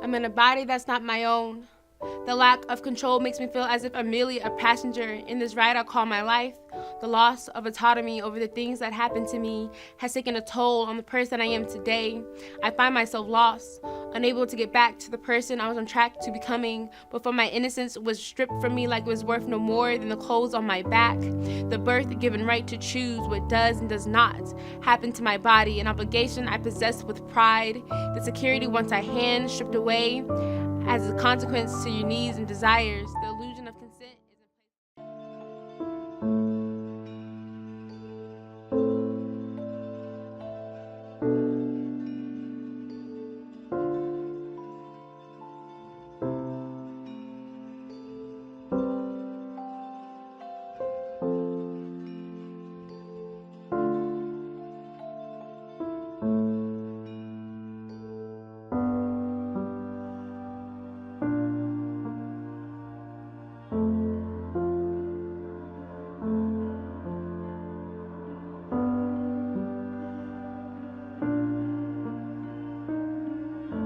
I'm in a body that's not my own. The lack of control makes me feel as if I'm merely a passenger in this ride I call my life. The loss of autonomy over the things that happened to me has taken a toll on the person I am today. I find myself lost, unable to get back to the person I was on track to becoming, before my innocence was stripped from me like it was worth no more than the clothes on my back. The birth-given right to choose what does and does not happen to my body, an obligation I possess with pride. The security once I hand stripped away as a consequence to your needs and desires. The illusion of consent is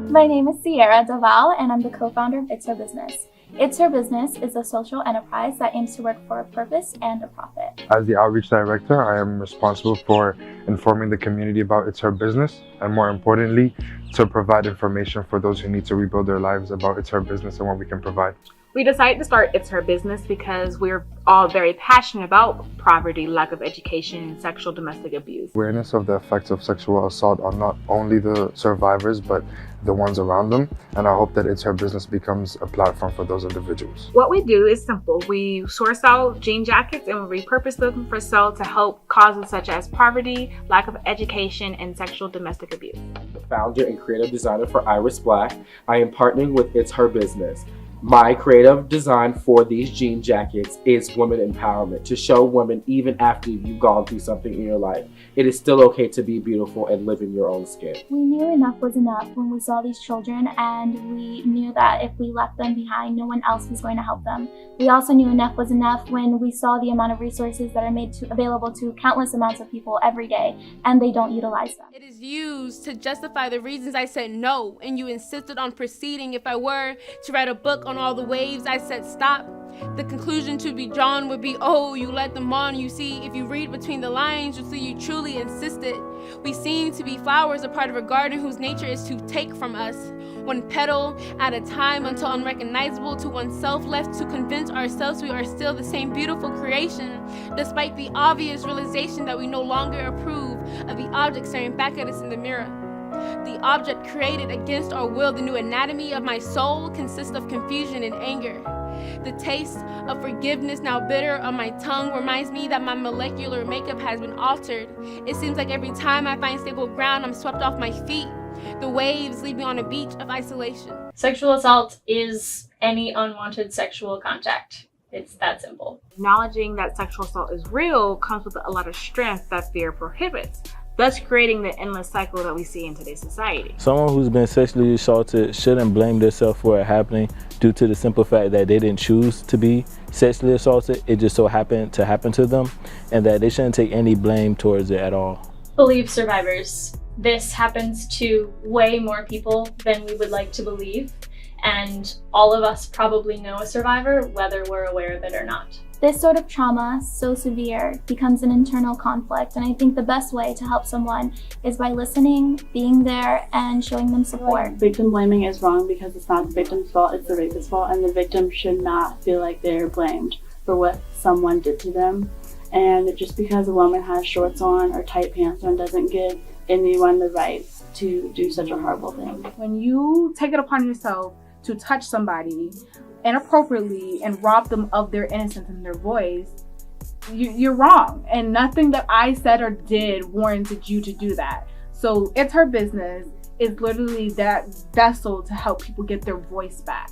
My name is Sierra Deval, and I'm the co-founder of It's Her Business. It's Her Business is a social enterprise that aims to work for a purpose and a profit. As the outreach director, I am responsible for informing the community about It's Her Business, and more importantly, to provide information for those who need to rebuild their lives about It's Her Business and what we can provide. We decided to start It's Her Business because we're all very passionate about poverty, lack of education, and sexual domestic abuse. Awareness of the effects of sexual assault on not only the survivors, but the ones around them. And I hope that It's Her Business becomes a platform for those individuals. What we do is simple. We source out jean jackets and we repurpose them for sale to help causes such as poverty, lack of education, and sexual domestic abuse. The founder and creative designer for Iris Black, I am partnering with It's Her Business. My creative design for these jean jackets is women empowerment, to show women even after you've gone through something in your life, it is still okay to be beautiful and live in your own skin. We knew enough was enough when we saw these children, and we knew that if we left them behind, no one else was going to help them. We also knew enough was enough when we saw the amount of resources that are made available to countless amounts of people every day, and they don't utilize them. It is used to justify the reasons I said no, and you insisted on proceeding. If I were to write a book on all the waves I said stop, the conclusion to be drawn would be, oh, you let them on. You see, if you read between the lines, you'll see you truly insisted. We seem to be flowers, a part of a garden whose nature is to take from us, one petal at a time until unrecognizable to oneself, left to convince ourselves we are still the same beautiful creation, despite the obvious realization that we no longer approve of the object staring back at us in the mirror. The object created against our will, the new anatomy of my soul, consists of confusion and anger. The taste of forgiveness, now bitter on my tongue, reminds me that my molecular makeup has been altered. It seems like every time I find stable ground, I'm swept off my feet. The waves leave me on a beach of isolation. Sexual assault is any unwanted sexual contact. It's that simple. Acknowledging that sexual assault is real comes with a lot of strength that fear prohibits, thus creating the endless cycle that we see in today's society. Someone who's been sexually assaulted shouldn't blame themselves for it happening due to the simple fact that they didn't choose to be sexually assaulted. It just so happened to happen to them, and that they shouldn't take any blame towards it at all. Believe survivors. This happens to way more people than we would like to believe, and all of us probably know a survivor, whether we're aware of it or not. This sort of trauma, so severe, becomes an internal conflict, and I think the best way to help someone is by listening, being there, and showing them support. Victim blaming is wrong because it's not the victim's fault, it's the rapist's fault, and the victim should not feel like they're blamed for what someone did to them. And just because a woman has shorts on or tight pants on doesn't give anyone the right to do such a horrible thing. When you take it upon yourself to touch somebody inappropriately and rob them of their innocence and their voice, you're wrong. And nothing that I said or did warranted you to do that. So It's Her Business is literally that vessel to help people get their voice back.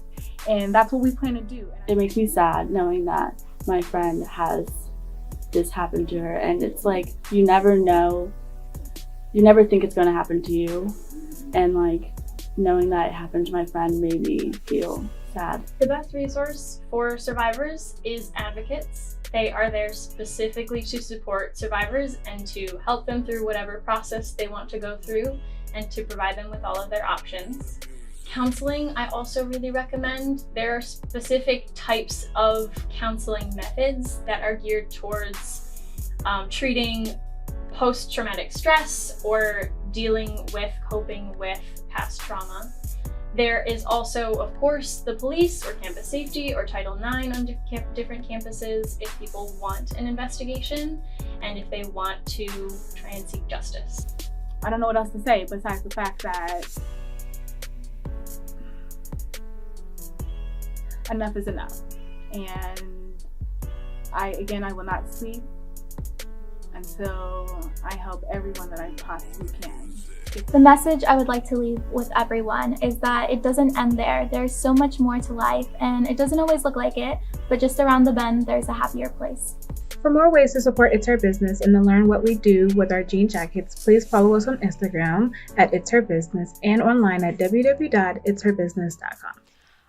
And that's what we plan to do. It makes me sad knowing that my friend has this happen to her, and it's like, you never know, you never think it's going to happen to you, and like knowing that it happened to my friend made me feel sad. The best resource for survivors is advocates. They are there specifically to support survivors and to help them through whatever process they want to go through and to provide them with all of their options. Counseling, I also really recommend. There are specific types of counseling methods that are geared towards treating post-traumatic stress or dealing with coping with past trauma. There is also, of course, the police or campus safety or Title IX on different campuses if people want an investigation and if they want to try and seek justice. I don't know what else to say besides the fact that enough is enough. And I will not sleep until I help everyone that I possibly can. The message I would like to leave with everyone is that it doesn't end there. There's so much more to life, and it doesn't always look like it, but just around the bend, there's a happier place. For more ways to support It's Her Business and to learn what we do with our jean jackets, please follow us on Instagram at It's Her Business and online at www.itsherbusiness.com.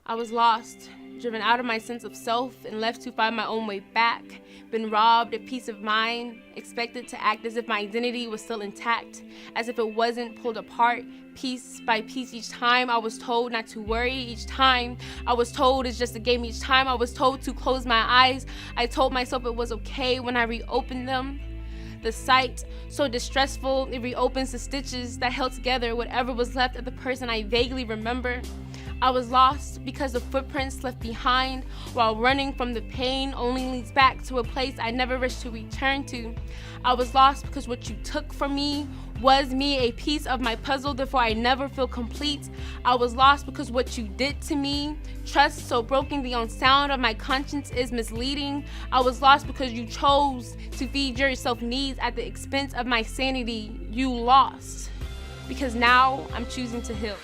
I was lost, driven out of my sense of self and left to find my own way back, been robbed of peace of mind, expected to act as if my identity was still intact, as if it wasn't pulled apart piece by piece each time. I was told not to worry each time. I was told it's just a game each time. I was told to close my eyes. I told myself it was okay when I reopened them. The sight, so distressful, it reopens the stitches that held together whatever was left of the person I vaguely remember. I was lost because the footprints left behind while running from the pain only leads back to a place I never wish to return to. I was lost because what you took from me was me, a piece of my puzzle, therefore I never feel complete. I was lost because what you did to me, trust so broken the own sound of my conscience is misleading. I was lost because you chose to feed yourself needs at the expense of my sanity. You lost because now I'm choosing to heal.